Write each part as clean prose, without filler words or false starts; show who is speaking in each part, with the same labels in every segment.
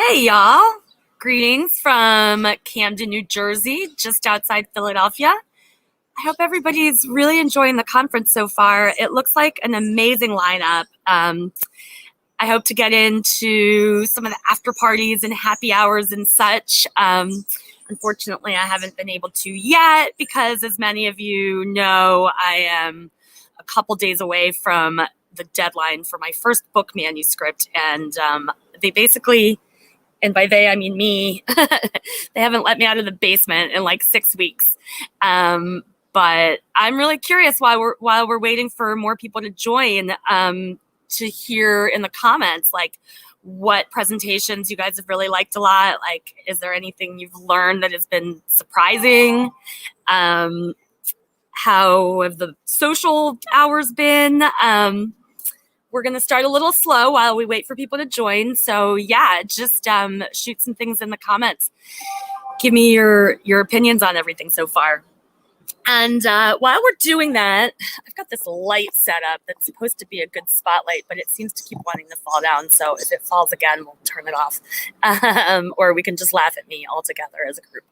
Speaker 1: Hey, y'all. Greetings from Camden, New Jersey, just outside Philadelphia. I hope everybody's really enjoying the conference so far. It looks like an amazing lineup. I hope to get into some of the after parties and happy hours and such. Unfortunately, I haven't been able to yet because, as many of you know, I am a couple days away from the deadline for my first book manuscript. And they basically, and by they, I mean me, they haven't let me out of the basement in like 6 weeks. But I'm really curious while we're waiting for more people to join, to hear in the comments, like, what presentations you guys have really liked a lot. Like, is there anything you've learned that has been surprising? How have the social hours been? We're going to start a little slow while we wait for people to join. So yeah, just shoot some things in the comments. Give me your opinions on everything so far. And while we're doing that, I've got this light set up that's supposed to be a good spotlight, but it seems to keep wanting to fall down. So if it falls again, we'll turn it off. Or we can just laugh at me all together as a group.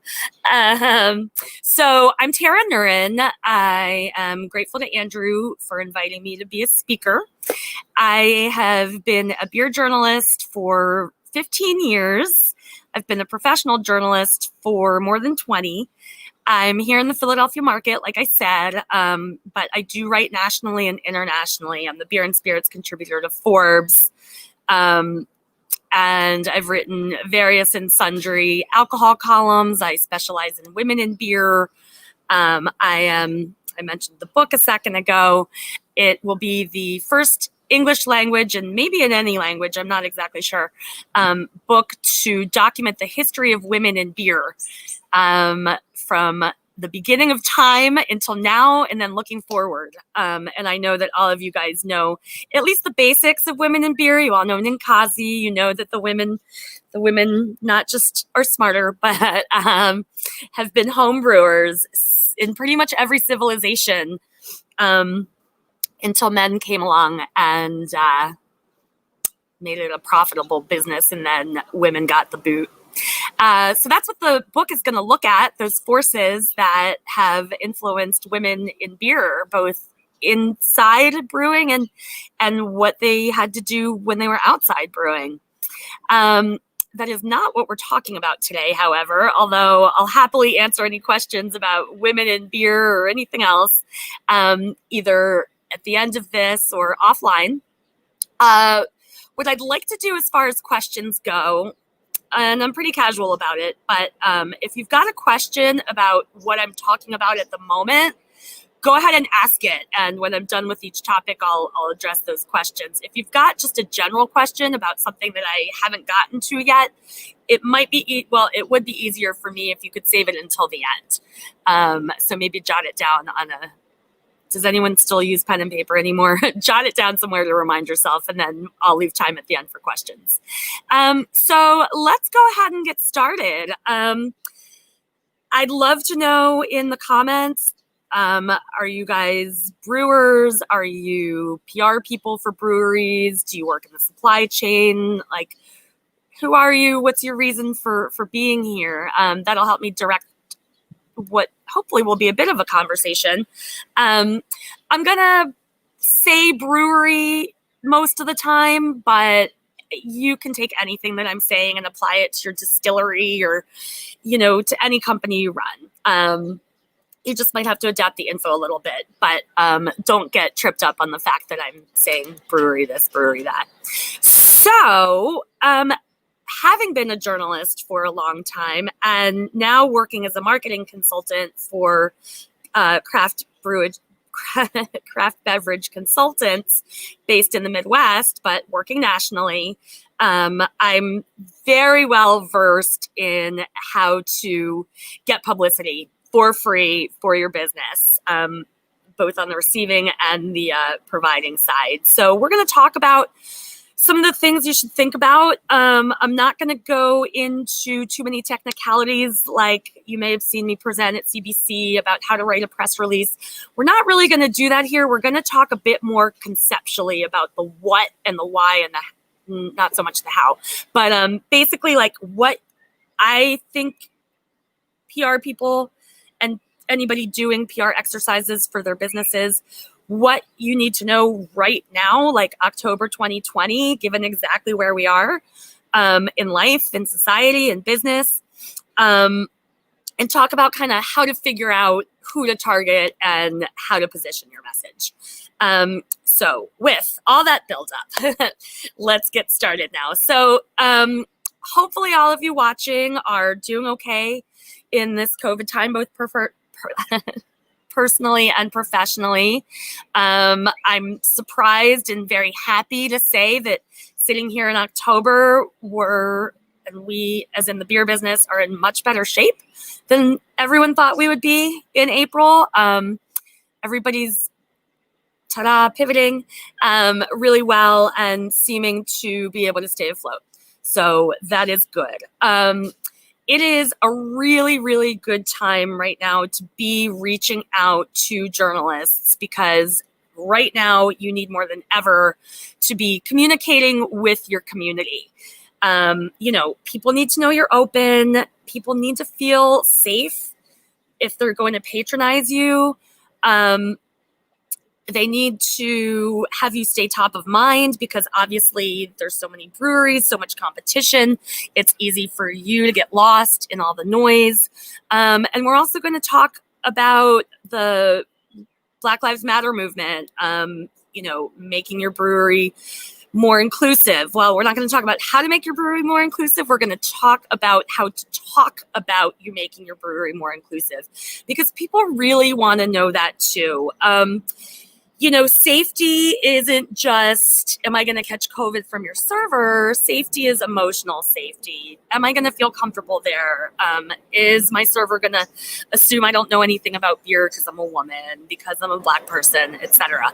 Speaker 1: So I'm Tara Nurin. I am grateful to Andrew for inviting me to be a speaker. I have been a beer journalist for 15 years. I've been a professional journalist for more than 20. I'm here in the Philadelphia market, like I said, but I do write nationally and internationally. I'm the beer and spirits contributor to Forbes, and I've written various and sundry alcohol columns. I specialize in women in beer. I mentioned the book a second ago. It will be the first English language, and maybe in any language, I'm not exactly sure, book to document the history of women in beer. From the beginning of time until now, and then looking forward. And I know that all of you guys know at least the basics of women in beer. You all know Ninkasi. You know that the women not just are smarter, but have been home brewers in pretty much every civilization until men came along and made it a profitable business, and then women got the boot. So that's what the book is going to look at, those forces that have influenced women in beer, both inside brewing and what they had to do when they were outside brewing. That is not what we're talking about today, however, although I'll happily answer any questions about women in beer or anything else, either at the end of this or offline. What I'd like to do as far as questions go, and I'm pretty casual about it, but if you've got a question about what I'm talking about at the moment, go ahead and ask it. And when I'm done with each topic, I'll address those questions. If you've got just a general question about something that I haven't gotten to yet, it would be easier for me if you could save it until the end. So maybe jot it down does anyone still use pen and paper anymore? Jot it down somewhere to remind yourself, and then I'll leave time at the end for questions. So let's go ahead and get started. I'd love to know in the comments, are you guys brewers? Are you PR people for breweries? Do you work in the supply chain? Like, who are you? What's your reason for being here? That'll help me direct what hopefully will be a bit of a conversation. I'm going to say brewery most of the time, but you can take anything that I'm saying and apply it to your distillery or, to any company you run. You just might have to adapt the info a little bit, but don't get tripped up on the fact that I'm saying brewery this, brewery that. So, having been a journalist for a long time and now working as a marketing consultant for craft beverage consultants based in the Midwest, but working nationally, I'm very well versed in how to get publicity for free for your business, both on the receiving and the providing side. So we're going to talk about some of the things you should think about. I'm not going to go into too many technicalities like you may have seen me present at CBC about how to write a press release. We're not really going to do that here. We're going to talk a bit more conceptually about the what and the why and not so much the how. But basically, like, what I think PR people and anybody doing PR exercises for their businesses, what you need to know right now, like October 2020, given exactly where we are in life, in society, in business, and talk about kind of how to figure out who to target and how to position your message. So with all that build up, let's get started now. So hopefully all of you watching are doing okay in this COVID time, both personally and professionally. I'm surprised and very happy to say that sitting here in October, we, as in the beer business, are in much better shape than everyone thought we would be in April. Everybody's pivoting really well and seeming to be able to stay afloat. So that is good. It is a really, really good time right now to be reaching out to journalists, because right now you need more than ever to be communicating with your community. People need to know you're open. People need to feel safe if they're going to patronize you. They need to have you stay top of mind, because obviously there's so many breweries, so much competition. It's easy for you to get lost in all the noise. And we're also going to talk about the Black Lives Matter movement, making your brewery more inclusive. Well, we're not going to talk about how to make your brewery more inclusive. We're going to talk about how to talk about you making your brewery more inclusive, because people really want to know that too. Safety isn't just, am I going to catch COVID from your server? Safety is emotional safety. Am I going to feel comfortable there? Is my server going to assume I don't know anything about beer because I'm a woman, because I'm a Black person, etc.?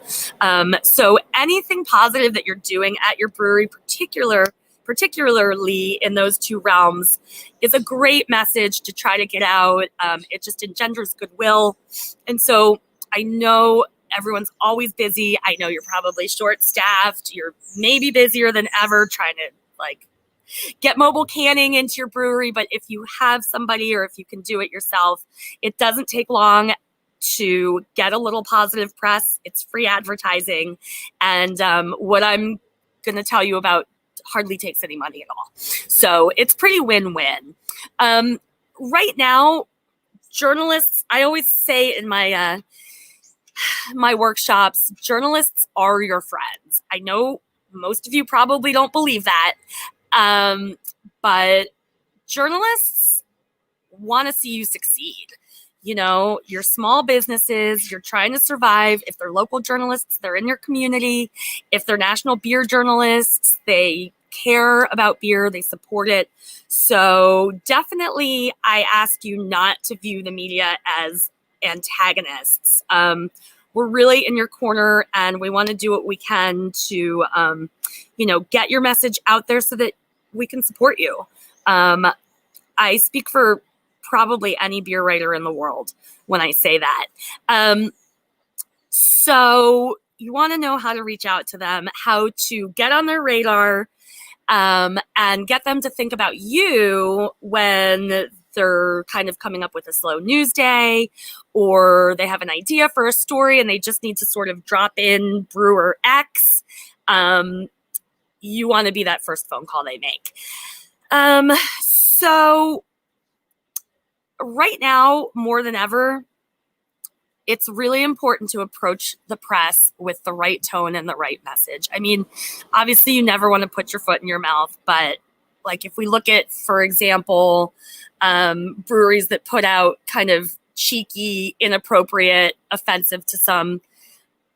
Speaker 1: So anything positive that you're doing at your brewery, particularly in those two realms, is a great message to try to get out. It just engenders goodwill. And so I know everyone's always busy. I know you're probably short-staffed. You're maybe busier than ever trying to get mobile canning into your brewery. But if you have somebody, or if you can do it yourself, it doesn't take long to get a little positive press. It's free advertising. And what I'm going to tell you about hardly takes any money at all. So it's pretty win-win. Right now, journalists, I always say in my workshops, journalists are your friends. I know most of you probably don't believe that, but journalists want to see you succeed. Your small businesses, you're trying to survive. If they're local journalists, they're in your community. If they're national beer journalists, they care about beer, they support it. So definitely, I ask you not to view the media as antagonists. We're really in your corner, and we want to do what we can to, get your message out there so that we can support you. I speak for probably any beer writer in the world when I say that. So you want to know how to reach out to them, how to get on their radar, and get them to think about you when they're kind of coming up with a slow news day, or they have an idea for a story and they just need to sort of drop in brewer X. You want to be that first phone call they make. So right now, more than ever, it's really important to approach the press with the right tone and the right message. I mean, obviously you never want to put your foot in your mouth, but if we look at, for example, breweries that put out kind of cheeky, inappropriate, offensive to some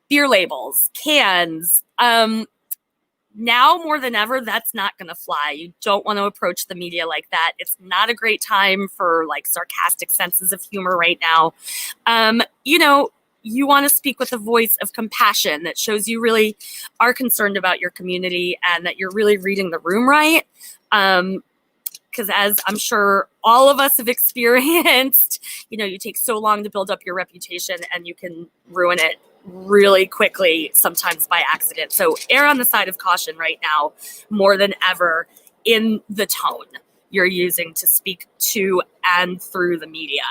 Speaker 1: beer labels, cans, now more than ever, that's not going to fly. You don't want to approach the media like that. It's not a great time for sarcastic senses of humor right now. You want to speak with a voice of compassion that shows you really are concerned about your community and that you're really reading the room right. Because as I'm sure all of us have experienced, you take so long to build up your reputation and you can ruin it really quickly, sometimes by accident. So err on the side of caution right now, more than ever, in the tone you're using to speak to and through the media.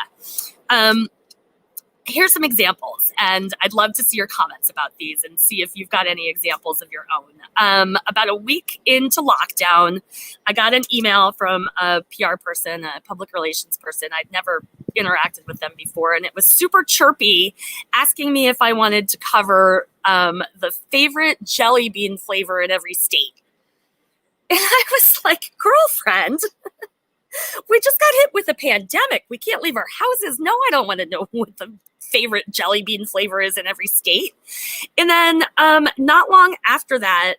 Speaker 1: Here's some examples, and I'd love to see your comments about these and see if you've got any examples of your own. About a week into lockdown, I got an email from a PR person, a public relations person. I'd never interacted with them before, and it was super chirpy, asking me if I wanted to cover the favorite jelly bean flavor in every state. And I was like, girlfriend, we just got hit with a pandemic. We can't leave our houses. No, I don't want to know what the favorite jelly bean flavor is in every state. And then not long after that,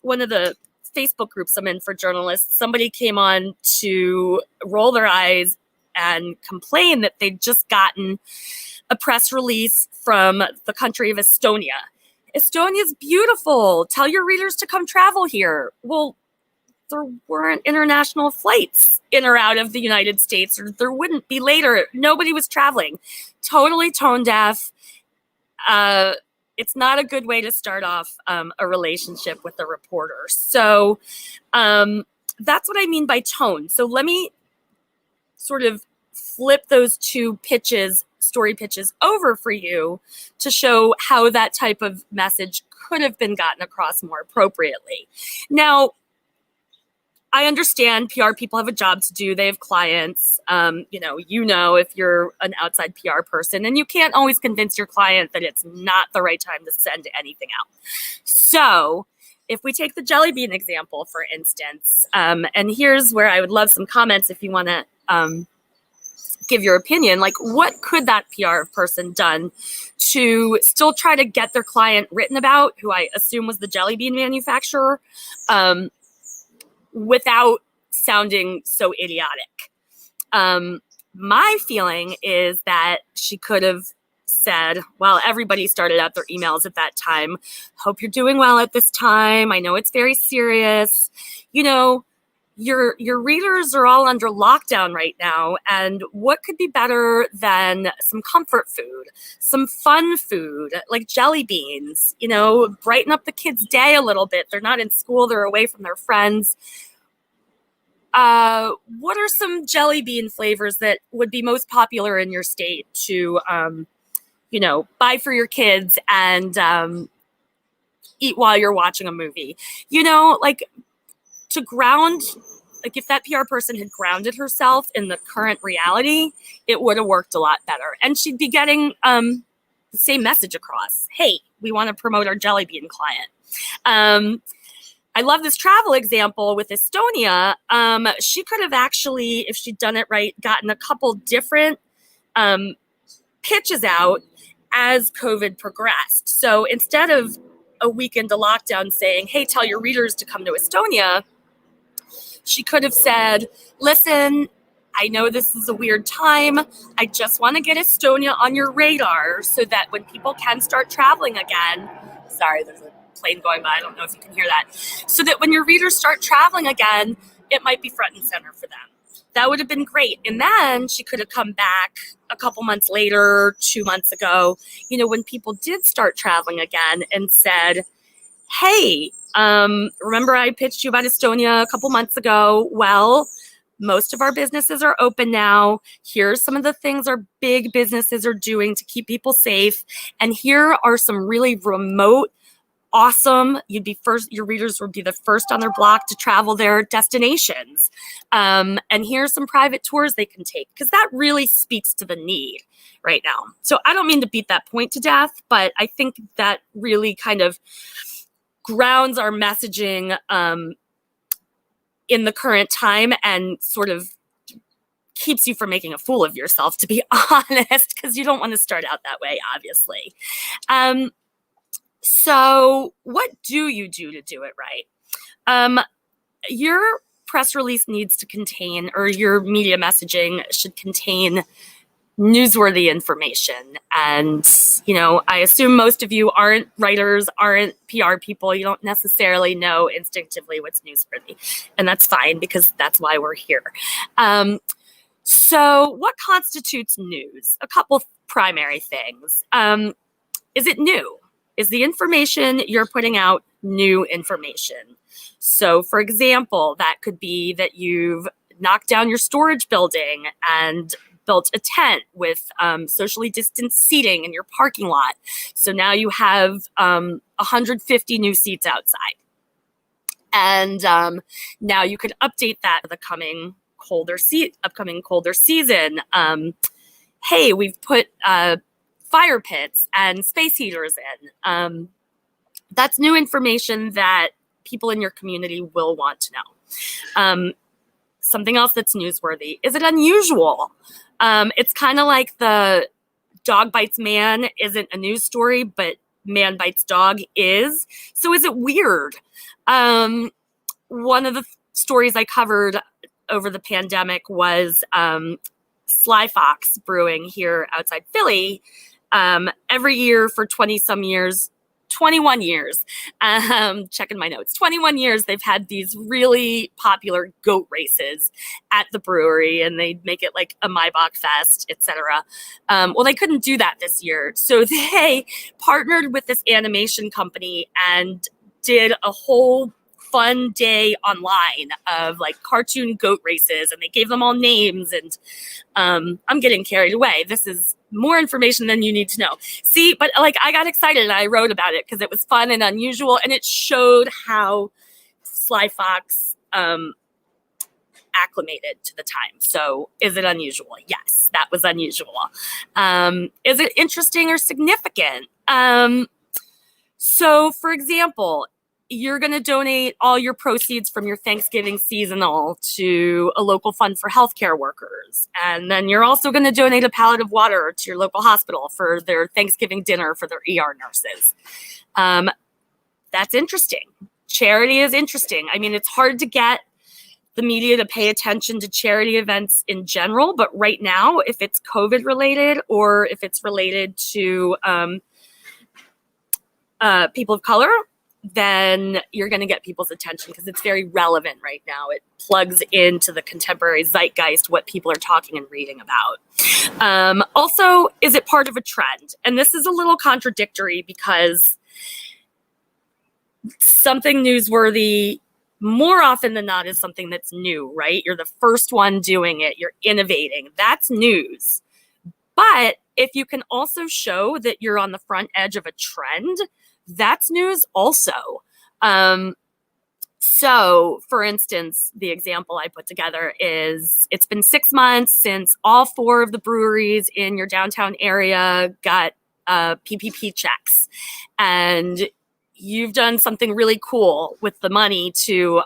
Speaker 1: one of the Facebook groups I'm in for journalists, somebody came on to roll their eyes and complain that they'd just gotten a press release from the country of Estonia. Estonia's beautiful. Tell your readers to come travel here. Well, there weren't international flights in or out of the United States, or there wouldn't be later. Nobody was traveling. Totally tone deaf. It's not a good way to start off a relationship with a reporter. So that's what I mean by tone. So let me sort of flip those two story pitches over for you to show how that type of message could have been gotten across more appropriately. Now, I understand PR people have a job to do. They have clients. If you're an outside PR person, and you can't always convince your client that it's not the right time to send anything out. So if we take the jelly bean example, for instance, and here's where I would love some comments if you want to give your opinion, like what could that PR person done to still try to get their client written about, who I assume was the jelly bean manufacturer, without sounding so idiotic. My feeling is that she could have said, well, everybody started out their emails at that time. Hope you're doing well at this time. I know it's very serious. Your readers are all under lockdown right now, and what could be better than some comfort food, some fun food like jelly beans, brighten up the kids' day a little bit. They're not in school, they're away from their friends. What are some jelly bean flavors that would be most popular in your state to, buy for your kids and eat while you're watching a movie? To ground, like if that PR person had grounded herself in the current reality, it would have worked a lot better. And she'd be getting the same message across. Hey, we want to promote our jelly bean client. I love this travel example with Estonia. She could have actually, if she'd done it right, gotten a couple different pitches out as COVID progressed. So instead of a week into lockdown saying, hey, tell your readers to come to Estonia, she could have said, listen, I know this is a weird time. I just want to get Estonia on your radar so that when people can start traveling again, sorry, there's a plane going by, I don't know if you can hear that, so that when your readers start traveling again, it might be front and center for them. That would have been great. And then she could have come back a couple months later, 2 months ago, when people did start traveling again, and said, hey, remember I pitched you about Estonia a couple months ago? Well, most of our businesses are open now. Here's some of the things our big businesses are doing to keep people safe. And here are some really remote, awesome, your readers would be the first on their block to travel their destinations. And here's some private tours they can take, because that really speaks to the need right now. So I don't mean to beat that point to death, but I think that really kind of grounds our messaging in the current time and sort of keeps you from making a fool of yourself, to be honest, because you don't want to start out that way, obviously. So what do you do to do it right? Your press release needs to contain, or your media messaging should contain, newsworthy information. And, I assume most of you aren't writers, aren't PR people. You don't necessarily know instinctively what's newsworthy. And that's fine, because that's why we're here. So what constitutes news? A couple primary things. is it new? Is the information you're putting out new information? So, for example, that could be that you've knocked down your storage building and built a tent with socially distanced seating in your parking lot. So now you have 150 new seats outside. And now you could update that for the upcoming colder season. Hey, we've put fire pits and space heaters in. That's new information that people in your community will want to know. Something else that's newsworthy. Is it unusual? It's kind of like the dog bites man isn't a news story, but man bites dog is. So is it weird? One of the stories I covered over the pandemic was Sly Fox Brewing here outside Philly. Every year for 21 years, checking my notes, 21 years, they've had these really popular goat races at the brewery, and they make it like a Maibach Fest, etc. Well, they couldn't do that this year. So they partnered with this animation company and did a whole fun day online of like cartoon goat races, and they gave them all names, and I'm getting carried away. This is more information than you need to know. See, but like I got excited and I wrote about it because it was fun and unusual, and it showed how Sly Fox acclimated to the time. So is it unusual? Yes, that was unusual. Is it interesting or significant? So for example, you're going to donate all your proceeds from your Thanksgiving seasonal to a local fund for healthcare workers. And then you're also going to donate a pallet of water to your local hospital for their Thanksgiving dinner for their ER nurses. That's interesting. Charity is interesting. I mean, it's hard to get the media to pay attention to charity events in general, but right now, if it's COVID related or if it's related to people of color, then you're going to get people's attention because it's very relevant right now. It plugs into the contemporary zeitgeist, what people are talking and reading about. Also, is it part of a trend? And this is a little contradictory because something newsworthy more often than not is something that's new, right? You're the first one doing it. You're innovating. That's news. But if you can also show that you're on the front edge of a trend, that's news also. So, for instance, the example I put together is it's been 6 months since all 4 of the breweries in your downtown area got PPP checks. And you've done something really cool with the money to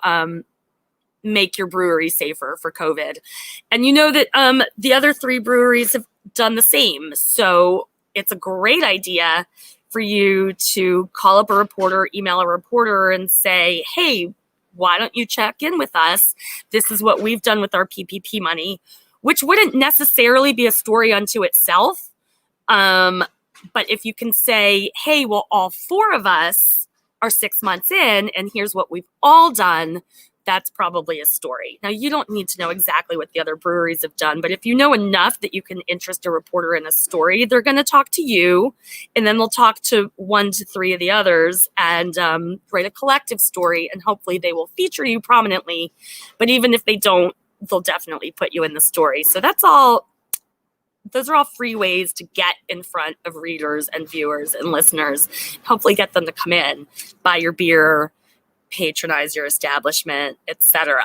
Speaker 1: make your brewery safer for COVID. And you know that the other 3 breweries have done the same. So it's a great idea for you to call up a reporter, email a reporter and say, hey, why don't you check in with us? This is what we've done with our PPP money, which wouldn't necessarily be a story unto itself. But if you can say, hey, well, all 4 of us are 6 months in, and here's what we've all done, that's probably a story. Now, you don't need to know exactly what the other breweries have done, but if you know enough that you can interest a reporter in a story, they're going to talk to you, and then they'll talk to 1 to 3 of the others and write a collective story, and hopefully they will feature you prominently. But even if they don't, they'll definitely put you in the story. So that's all. Those are all free ways to get in front of readers and viewers and listeners, hopefully get them to come in, buy your beer, patronize your establishment, etc.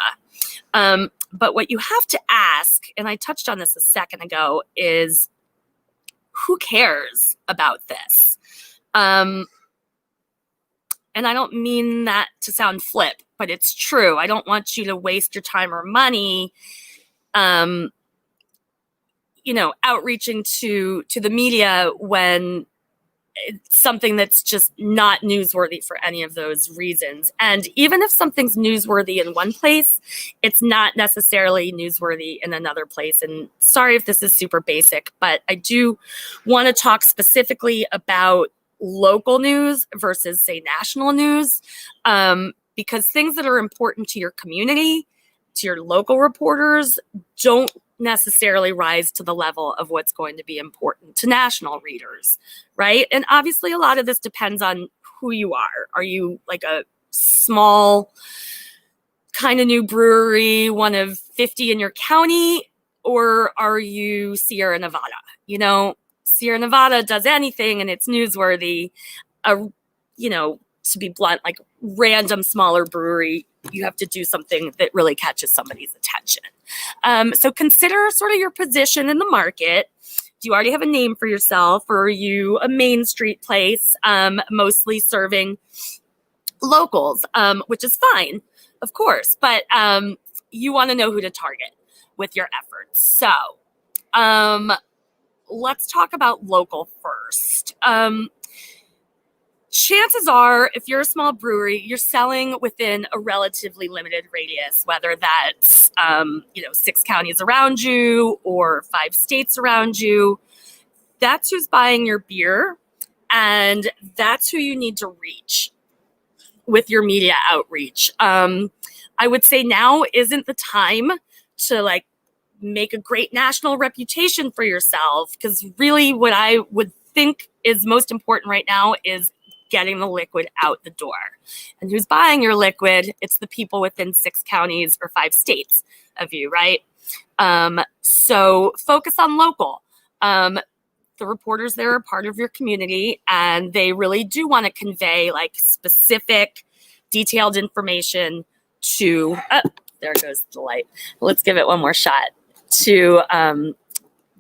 Speaker 1: But what you have to ask, and I touched on this a second ago, is who cares about this? And I don't mean that to sound flip, but it's true. I don't want you to waste your time or money, outreaching to the media when it's something that's just not newsworthy for any of those reasons. And even if something's newsworthy in one place, it's not necessarily newsworthy in another place. And sorry if this is super basic, but I do want to talk specifically about local news versus, say, national news, because things that are important to your community to your local reporters don't necessarily rise to the level of what's going to be important to national readers, right? And obviously a lot of this depends on who you are. Are you like a small kind of new brewery, one of 50 in your county, or are you Sierra Nevada? You know, Sierra Nevada does anything and it's newsworthy. You know, to be blunt, like random smaller brewery, you have to do something that really catches somebody's attention. So consider sort of your position in the market. Do you already have a name for yourself, or are you a main street place, mostly serving locals, which is fine, of course, but you want to know who to target with your efforts. So let's talk about local first. Chances are, if you're a small brewery, you're selling within a relatively limited radius, whether that's 6 counties around you or 5 states around you. That's who's buying your beer, and that's who you need to reach with your media outreach. I would say now isn't the time to like make a great national reputation for yourself, because really what I would think is most important right now is getting the liquid out the door. And who's buying your liquid? It's the people within 6 counties or 5 states of you, right? So focus on local. The reporters there are part of your community, and they really do want to convey like specific, detailed information to, there goes the light. Let's give it one more shot, to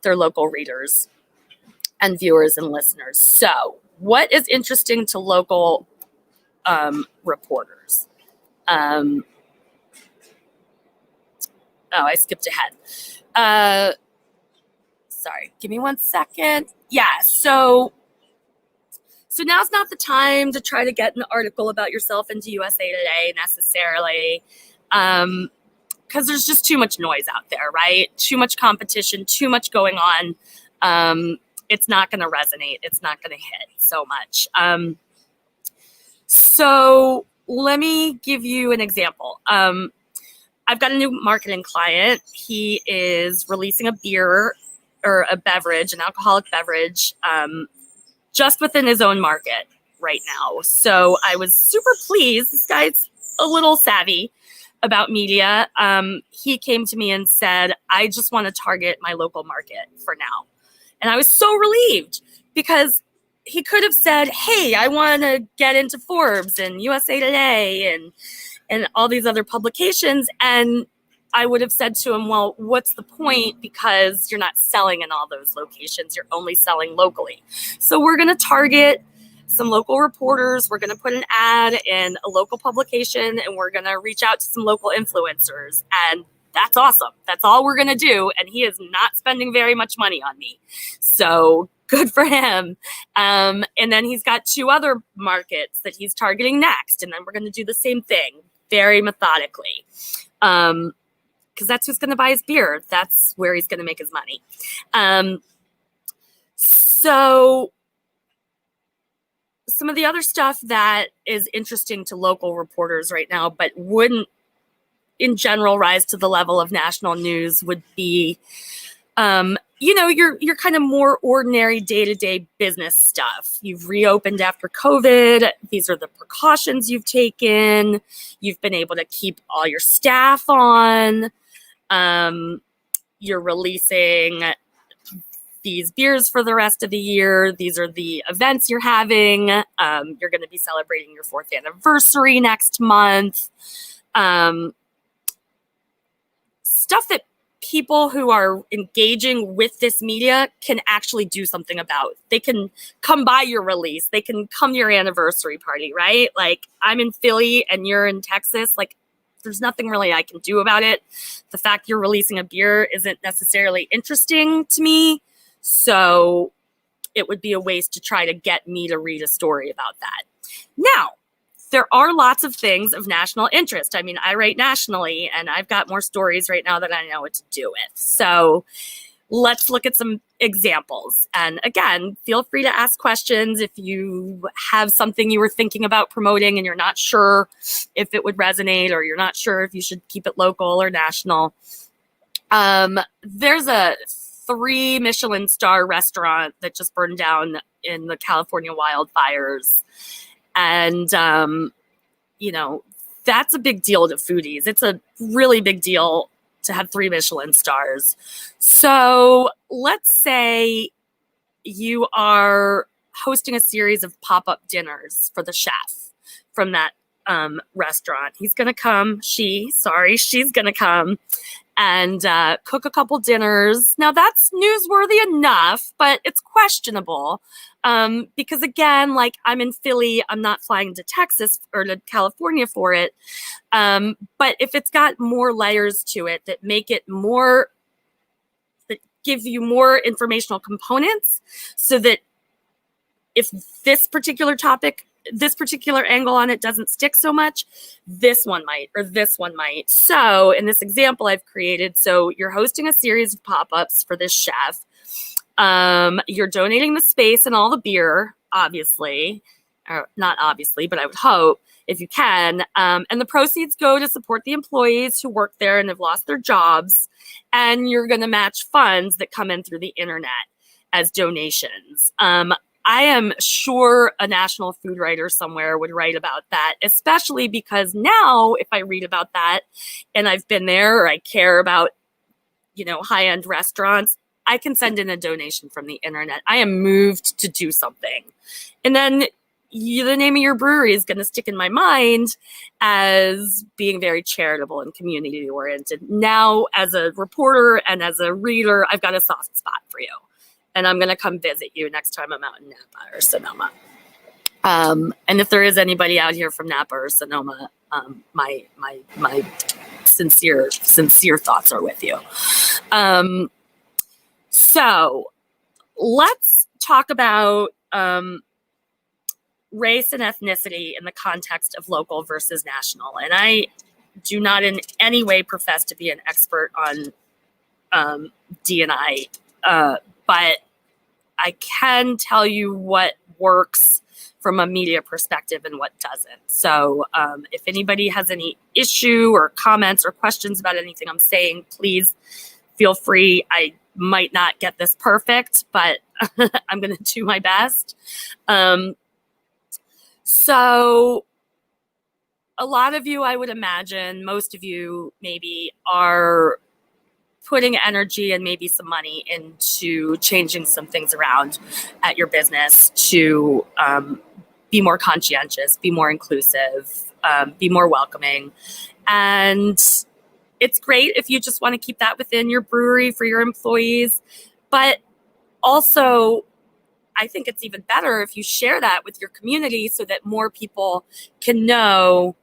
Speaker 1: their local readers and viewers and listeners. So what is interesting to local reporters? Oh, I skipped ahead. Sorry, give me 1 second. Yeah, so now's not the time to try to get an article about yourself into USA Today necessarily, because there's just too much noise out there, right? Too much competition, too much going on. It's not going to resonate. It's not going to hit so much. So let me give you an example. I've got a new marketing client. He is releasing a beer or a beverage, an alcoholic beverage, just within his own market right now. So I was super pleased. This guy's a little savvy about media. He came to me and said, I just want to target my local market for now. And I was so relieved, because he could have said, hey, I want to get into Forbes and USA Today and all these other publications. And I would have said to him, well, what's the point? Because you're not selling in all those locations. You're only selling locally. So we're going to target some local reporters. We're going to put an ad in a local publication, and we're going to reach out to some local influencers. And that's awesome. That's all we're going to do. And he is not spending very much money on me. So good for him. And then he's got 2 other markets that he's targeting next. And then we're going to do the same thing very methodically. Because that's who's going to buy his beer. That's where he's going to make his money. So some of the other stuff that is interesting to local reporters right now, but wouldn't in general rise to the level of national news, would be, your kind of more ordinary day-to-day business stuff. You've reopened after COVID. These are the precautions you've taken. You've been able to keep all your staff on. You're releasing these beers for the rest of the year. These are the events you're having. You're going to be celebrating your 4th anniversary next month. Stuff that people who are engaging with this media can actually do something about. They can come by your release. They can come to your anniversary party, right? Like, I'm in Philly and you're in Texas. Like, there's nothing really I can do about it. The fact you're releasing a beer isn't necessarily interesting to me. So it would be a waste to try to get me to read a story about that. Now, there are lots of things of national interest. I mean, I write nationally, and I've got more stories right now that I know what to do with. So let's look at some examples. And again, feel free to ask questions if you have something you were thinking about promoting and you're not sure if it would resonate, or you're not sure if you should keep it local or national. There's a 3 Michelin star restaurant that just burned down in the California wildfires. And, that's a big deal to foodies. It's a really big deal to have 3 Michelin stars. So let's say you are hosting a series of pop-up dinners for the chef from that restaurant. He's going to come, she's going to come and cook a couple dinners. Now that's newsworthy enough, but it's questionable because again, like I'm in Philly, I'm not flying to Texas or to California for it. But if it's got more layers to it that make it more, that give you more informational components, so that if this particular topic, this particular angle on it doesn't stick so much, this one might, or this one might. So in this example I've created, so you're hosting a series of pop-ups for this chef. You're donating the space and all the beer, obviously, or not obviously, but I would hope if you can. And the proceeds go to support the employees who work there and have lost their jobs. And you're going to match funds that come in through the internet as donations. I am sure a national food writer somewhere would write about that, especially because now if I read about that and I've been there, or I care about, high-end restaurants, I can send in a donation from the internet. I am moved to do something. And then the name of your brewery is going to stick in my mind as being very charitable and community oriented. Now, as a reporter and as a reader, I've got a soft spot for you. And I'm going to come visit you next time I'm out in Napa or Sonoma. And if there is anybody out here from Napa or Sonoma, my sincere thoughts are with you. So let's talk about race and ethnicity in the context of local versus national. And I do not in any way profess to be an expert on D&I, but I can tell you what works from a media perspective and what doesn't. So if anybody has any issue or comments or questions about anything I'm saying, please feel free. I might not get this perfect, but I'm going to do my best. So a lot of you, I would imagine, most of you maybe are putting energy and maybe some money into changing some things around at your business to be more conscientious, be more inclusive, be more welcoming. And it's great if you just want to keep that within your brewery for your employees. But also, I think it's even better if you share that with your community so that more people can know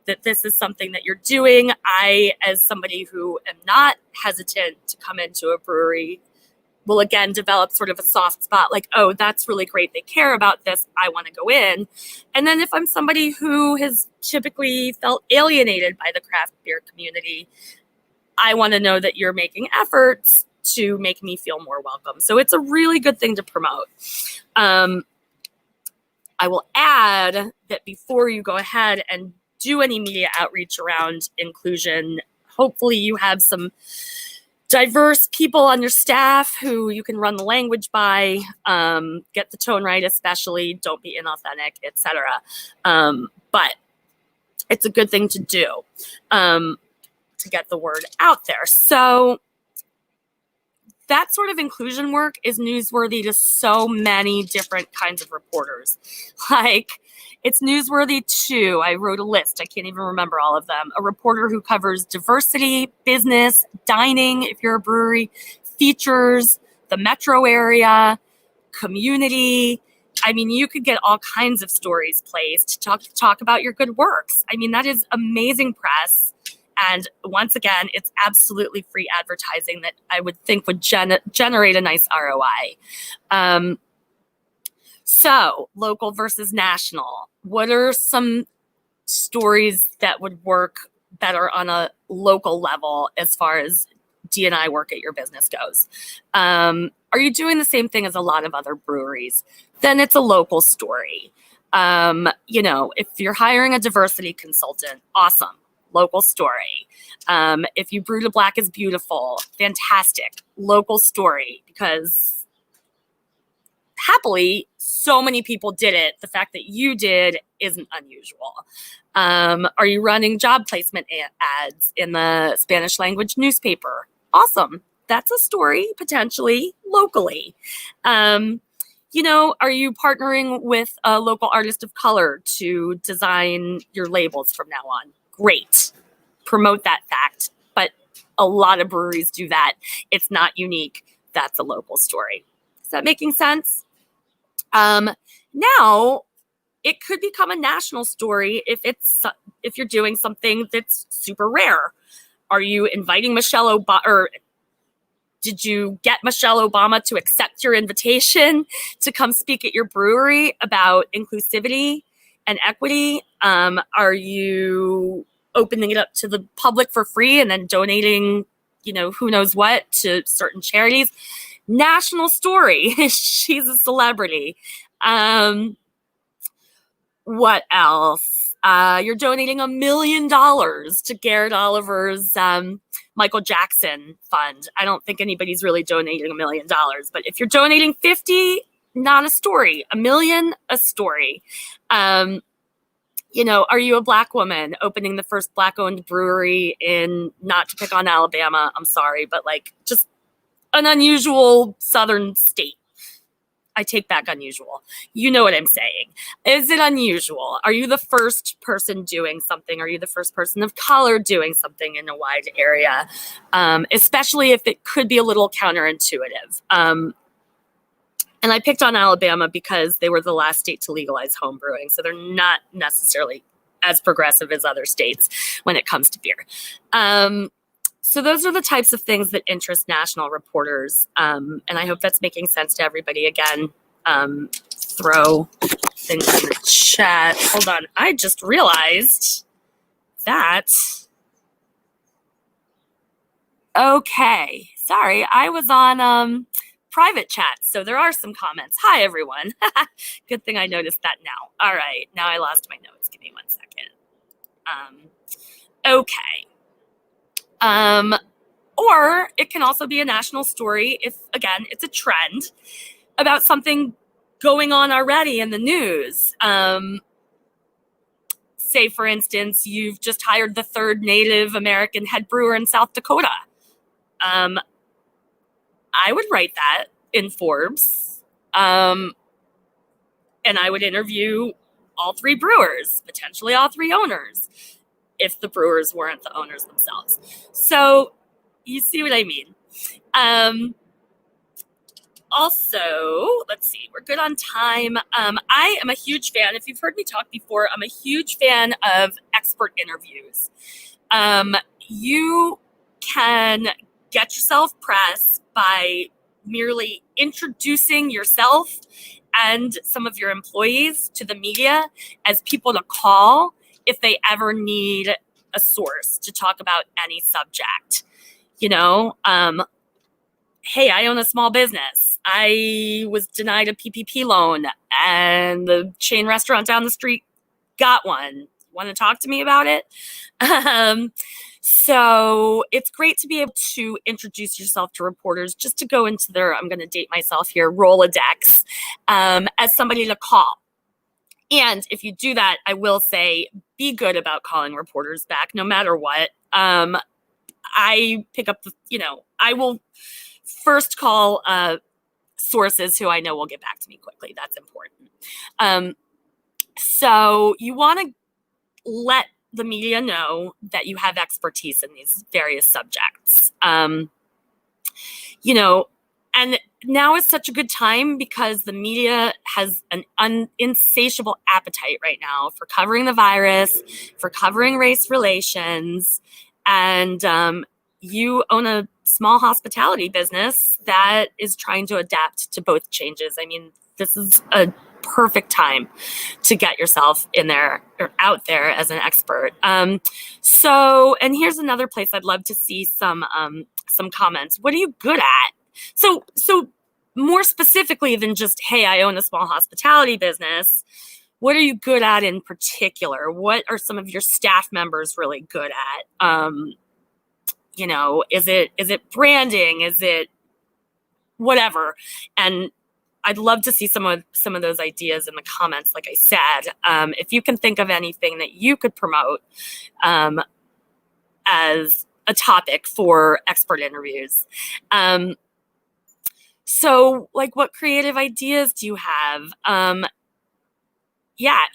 Speaker 1: that this is something that you're doing. I, as somebody who am not hesitant to come into a brewery, will again develop sort of a soft spot, like, oh, that's really great. They care about this. I want to go in. And then if I'm somebody who has typically felt alienated by the craft beer community, I want to know that you're making efforts to make me feel more welcome. So it's a really good thing to promote. I will add that before you go ahead and do any media outreach around inclusion, hopefully you have some diverse people on your staff who you can run the language by, get the tone right, especially don't be inauthentic, etc. But it's a good thing to do to get the word out there. So that sort of inclusion work is newsworthy to so many different kinds of reporters. Like, it's newsworthy to, I wrote a list, I can't even remember all of them, a reporter who covers diversity, business, dining, if you're a brewery, features, the metro area, community. I mean, you could get all kinds of stories placed to talk about your good works. I mean, that is amazing press. And once again, it's absolutely free advertising that I would think would generate a nice ROI. So local versus national. What are some stories that would work better on a local level as far as D&I work at your business goes. Are you doing the same thing as a lot of other breweries? Then it's a local story. If you're hiring a diversity consultant, awesome, local story. If you brewed a Black is Beautiful, fantastic, local story, because happily, so many people did it. The fact that you did isn't unusual. Are you running job placement ads in the Spanish language newspaper? Awesome. That's a story, potentially, locally. Are you partnering with a local artist of color to design your labels from now on? Great. Promote that fact. But a lot of breweries do that. It's not unique. That's a local story. Is that making sense? Now, it could become a national story if you're doing something that's super rare. Are you inviting Michelle Obama, or did you get Michelle Obama to accept your invitation to come speak at your brewery about inclusivity and equity? Are you opening it up to the public for free and then donating, who knows what to certain charities? National story. She's a celebrity. What else? You're donating $1 million to Garrett Oliver's Michael Jackson fund. I don't think anybody's really donating $1 million, but if you're donating 50, not a story. $1 million, a story. Are you a Black woman opening the first Black-owned brewery in, not to pick on Alabama, I'm sorry, but just an unusual southern state? I take back unusual. You know what I'm saying. Is it unusual? Are you the first person doing something? Are you the first person of color doing something in a wide area? Especially if it could be a little counterintuitive. And I picked on Alabama because they were the last state to legalize home brewing. So they're not necessarily as progressive as other states when it comes to beer. So those are the types of things that interest national reporters. And I hope that's making sense to everybody. Again, throw things in the chat. Hold on. I just realized that. Okay. Sorry. I was on private chat. So there are some comments. Hi, everyone. Good thing I noticed that now. All right. Now I lost my notes. Give me 1 second. Okay. Or it can also be a national story if, again, it's a trend about something going on already in the news. Say, for instance, you've just hired the 3rd Native American head brewer in South Dakota. I would write that in Forbes. And I would interview all 3 brewers, potentially all 3 owners, if the brewers weren't the owners themselves. So you see what I mean. Also, let's see, we're good on time. I am a huge fan, if you've heard me talk before, I'm a huge fan of expert interviews. You can get yourself press by merely introducing yourself and some of your employees to the media as people to call if they ever need a source to talk about any subject. Hey, I own a small business. I was denied a PPP loan and the chain restaurant down the street got one. Want to talk to me about it? So it's great to be able to introduce yourself to reporters, just to go into their, I'm going to date myself here, Rolodex, as somebody to call. And if you do that, I will say, be good about calling reporters back, no matter what. I pick up I will first call sources who I know will get back to me quickly. That's important. So you want to let the media know that you have expertise in these various subjects. And now is such a good time because the media has an insatiable appetite right now for covering the virus, for covering race relations, and you own a small hospitality business that is trying to adapt to both changes. I mean, this is a perfect time to get yourself in there or out there as an expert. And here's another place I'd love to see some some comments. What are you good at? So more specifically than just, hey, I own a small hospitality business, what are you good at in particular? What are some of your staff members really good at? Is it branding? Is it whatever? And I'd love to see some of those ideas in the comments. Like I said, if you can think of anything that you could promote as a topic for expert interviews. So like, what creative ideas do you have?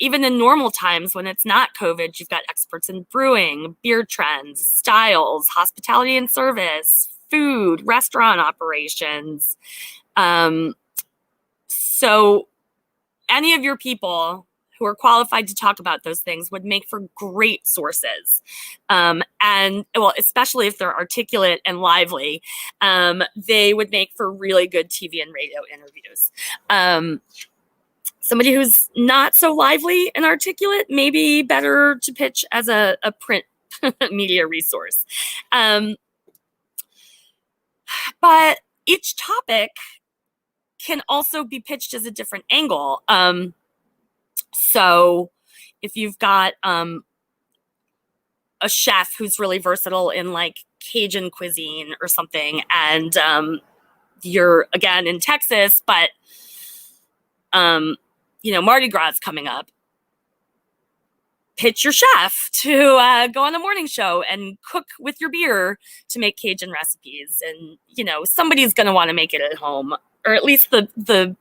Speaker 1: Even in normal times when it's not COVID, you've got experts in brewing, beer trends, styles, hospitality and service, food, restaurant operations. So any of your people who are qualified to talk about those things would make for great sources. Especially if they're articulate and lively, they would make for really good TV and radio interviews. Somebody who's not so lively and articulate may be better to pitch as a print media resource. But each topic can also be pitched as a different angle. So if you've got a chef who's really versatile in like Cajun cuisine or something, and you're again in Texas, but Mardi Gras is coming up, pitch your chef to go on a morning show and cook with your beer to make Cajun recipes. And, somebody's going to want to make it at home, or at least the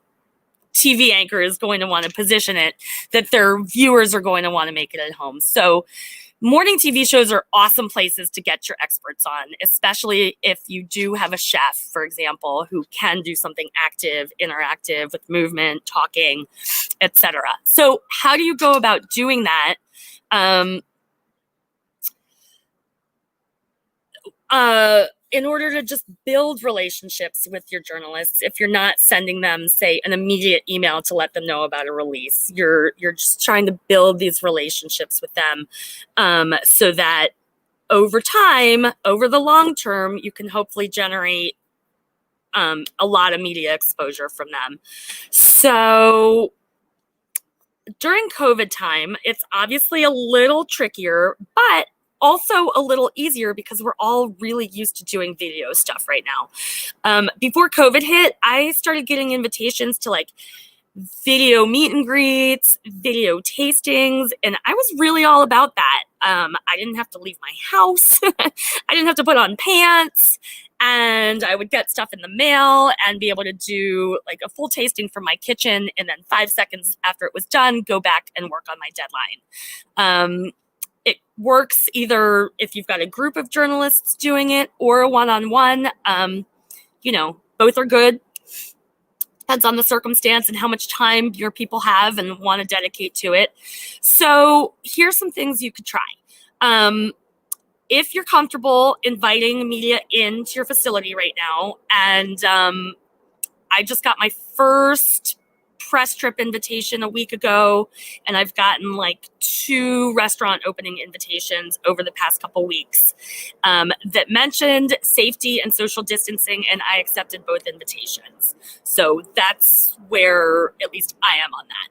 Speaker 1: TV anchor is going to want to position it that their viewers are going to want to make it at home. So morning TV shows are awesome places to get your experts on, especially if you do have a chef, for example, who can do something active, interactive with movement, talking, etc. So how do you go about doing that? In order to just build relationships with your journalists, if you're not sending them, say, an immediate email to let them know about a release, you're just trying to build these relationships with them, so that over time, over the long term, you can hopefully generate a lot of media exposure from them. So during COVID time, it's obviously a little trickier, but also a little easier because we're all really used to doing video stuff right now. Before COVID hit, I started getting invitations to like video meet and greets, video tastings, and I was really all about that. I didn't have to leave my house. I didn't have to put on pants, and I would get stuff in the mail and be able to do like a full tasting from my kitchen, and then 5 seconds after it was done, go back and work on my deadline. It works either if you've got a group of journalists doing it or a one-on-one. Both are good. Depends on the circumstance and how much time your people have and want to dedicate to it. So here's some things you could try. If you're comfortable inviting media into your facility right now, and I just got my first press trip invitation a week ago, and I've gotten like 2 restaurant opening invitations over the past couple weeks that mentioned safety and social distancing, and I accepted both invitations. So that's where at least I am on that.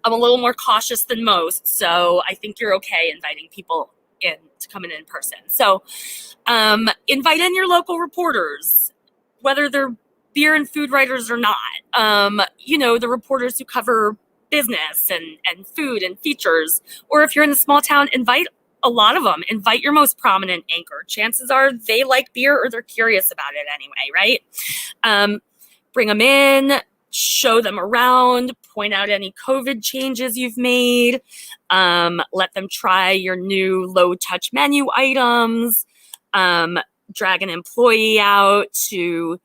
Speaker 1: I'm a little more cautious than most, so I think you're okay inviting people in to come in person. So invite in your local reporters, whether they're beer and food writers or not. The reporters who cover business and food and features, or if you're in a small town, invite a lot of them. Invite your most prominent anchor. Chances are they like beer or they're curious about it anyway, right? Bring them in, show them around, point out any COVID changes you've made, let them try your new low-touch menu items, drag an employee out to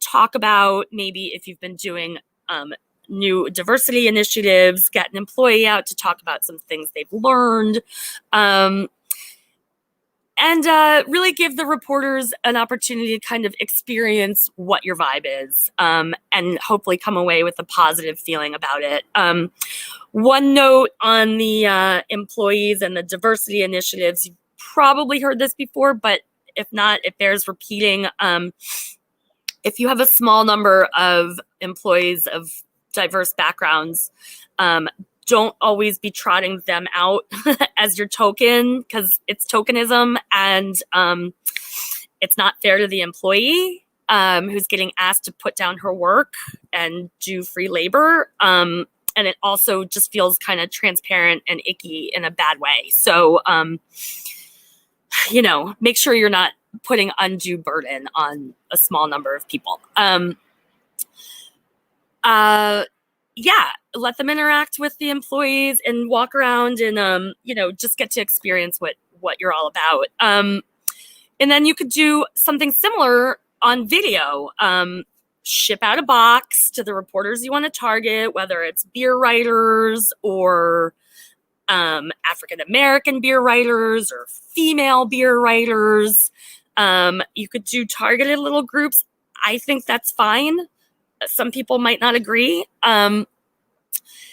Speaker 1: talk about maybe if you've been doing new diversity initiatives, get an employee out to talk about some things they've learned, and really give the reporters an opportunity to kind of experience what your vibe is, and hopefully come away with a positive feeling about it. One note on the employees and the diversity initiatives, you've probably heard this before, but If not, it bears repeating. If you have a small number of employees of diverse backgrounds, don't always be trotting them out as your token, because it's tokenism, and it's not fair to the employee who's getting asked to put down her work and do free labor. And it also just feels kind of transparent and icky in a bad way. So, make sure you're not putting undue burden on a small number of people. Let them interact with the employees and walk around and, just get to experience what you're all about. And then you could do something similar on video. Ship out a box to the reporters you want to target, whether it's beer writers or African-American beer writers or female beer writers. You could do targeted little groups. I think that's fine. Some people might not agree.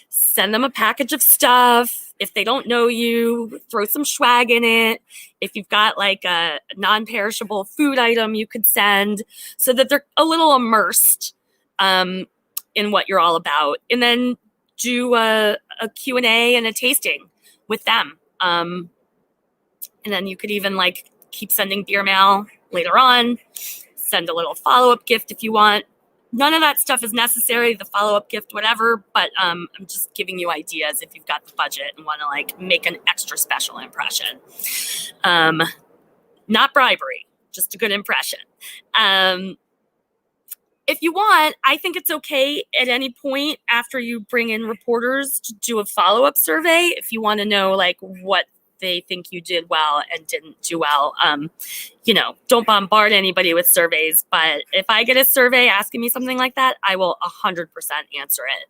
Speaker 1: Send them a package of stuff. If they don't know you, throw some swag in it. If you've got like a non-perishable food item you could send, so that they're a little immersed in what you're all about. And then do a Q&A and a tasting with them. And then you could even like keep sending beer mail later on, send a little follow-up gift if you want. None of that stuff is necessary, the follow-up gift, whatever, but I'm just giving you ideas if you've got the budget and want to like make an extra special impression. Not bribery, just a good impression. If you want, I think it's okay at any point after you bring in reporters to do a follow-up survey if you want to know like what they think you did well and didn't do well. Don't bombard anybody with surveys, but if I get a survey asking me something like that, I will 100% answer it.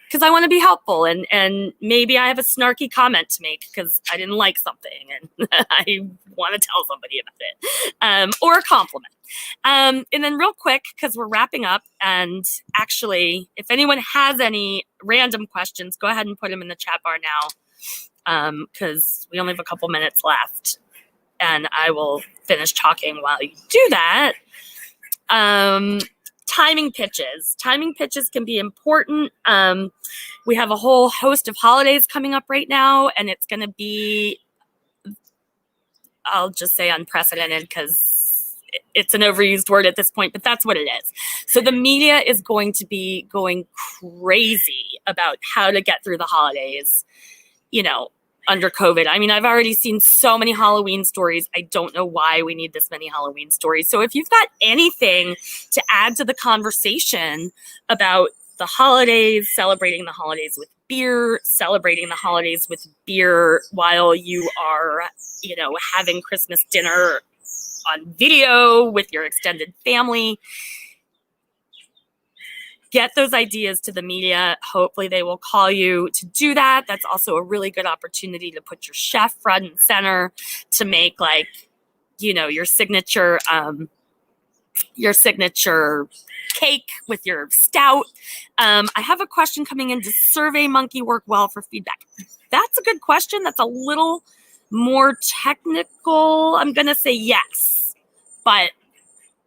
Speaker 1: Because I want to be helpful, and maybe I have a snarky comment to make because I didn't like something and I want to tell somebody about it, or a compliment. And then real quick, because we're wrapping up, and actually, if anyone has any random questions, go ahead and put them in the chat bar now. Because we only have a couple minutes left, and I will finish talking while you do that. Timing pitches. Timing pitches can be important. We have a whole host of holidays coming up right now, and it's going to be, I'll just say unprecedented because it's an overused word at this point, but that's what it is. So the media is going to be going crazy about how to get through the holidays, under COVID. I mean, I've already seen so many Halloween stories. I don't know why we need this many Halloween stories. So if you've got anything to add to the conversation about the holidays, celebrating the holidays with beer, celebrating the holidays with beer while you are, having Christmas dinner on video with your extended family, get those ideas to the media. Hopefully they will call you to do that. That's also a really good opportunity to put your chef front and center, to make your signature cake with your stout. I have a question coming in. Does SurveyMonkey work well for feedback? That's a good question. That's a little more technical. I'm going to say yes, but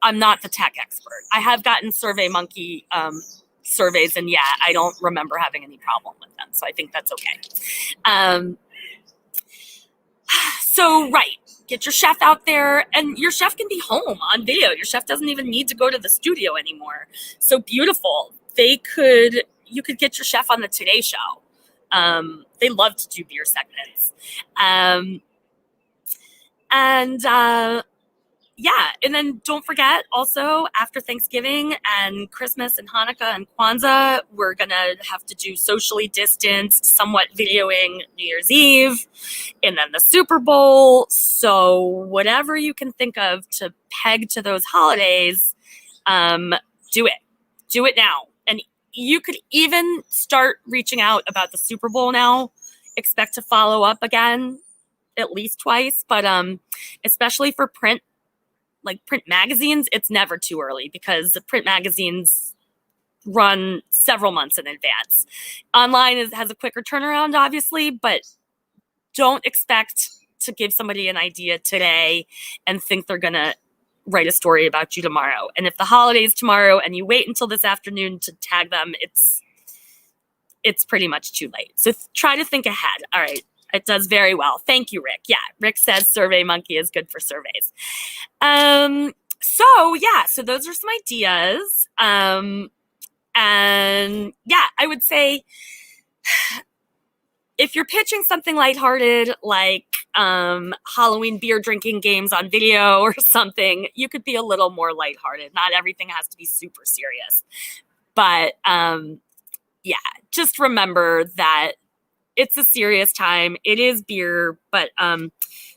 Speaker 1: I'm not the tech expert. I have gotten SurveyMonkey surveys, and I don't remember having any problem with them. So I think that's okay. Get your chef out there, and your chef can be home on video. Your chef doesn't even need to go to the studio anymore. So beautiful. You could get your chef on the Today Show. They love to do beer segments. And then don't forget, also, after Thanksgiving and Christmas and Hanukkah and Kwanzaa, we're going to have to do socially distanced, somewhat videoing New Year's Eve, and then the Super Bowl. So whatever you can think of to peg to those holidays, do it. Do it now. And you could even start reaching out about the Super Bowl now. Expect to follow up again at least twice, but especially for print magazines, it's never too early because the print magazines run several months in advance. Online has a quicker turnaround, obviously, but don't expect to give somebody an idea today and think they're going to write a story about you tomorrow. And if the holiday's tomorrow and you wait until this afternoon to tag them, it's pretty much too late. So try to think ahead. All right. It does very well. Thank you, Rick. Yeah, Rick says SurveyMonkey is good for surveys. So those are some ideas. And yeah, I would say if you're pitching something lighthearted like Halloween beer drinking games on video or something, you could be a little more lighthearted. Not everything has to be super serious. But yeah, just remember that it's a serious time. It is beer, but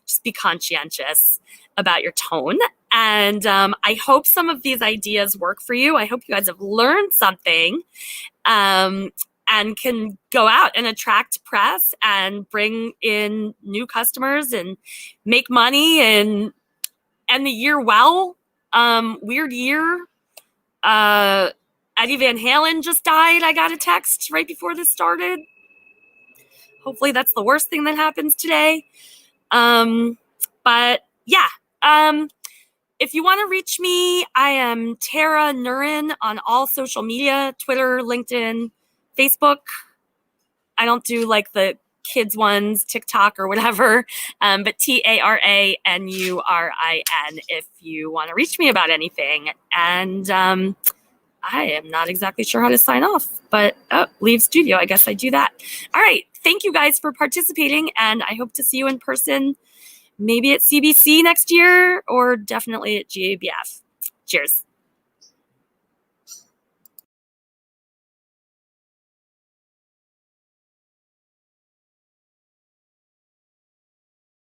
Speaker 1: just be conscientious about your tone. And I hope some of these ideas work for you. I hope you guys have learned something and can go out and attract press and bring in new customers and make money and end the year well. Weird year. Eddie Van Halen just died. I got a text right before this started. Hopefully that's the worst thing that happens today. But yeah, if you want to reach me, I am Tara Nurin on all social media, Twitter, LinkedIn, Facebook. I don't do like the kids ones, TikTok or whatever, but TaraNurin if you want to reach me about anything. And I am not exactly sure how to sign off, but leave studio. I guess I do that. All right. Thank you guys for participating, and I hope to see you in person, maybe at CBC next year or definitely at GABF. Cheers.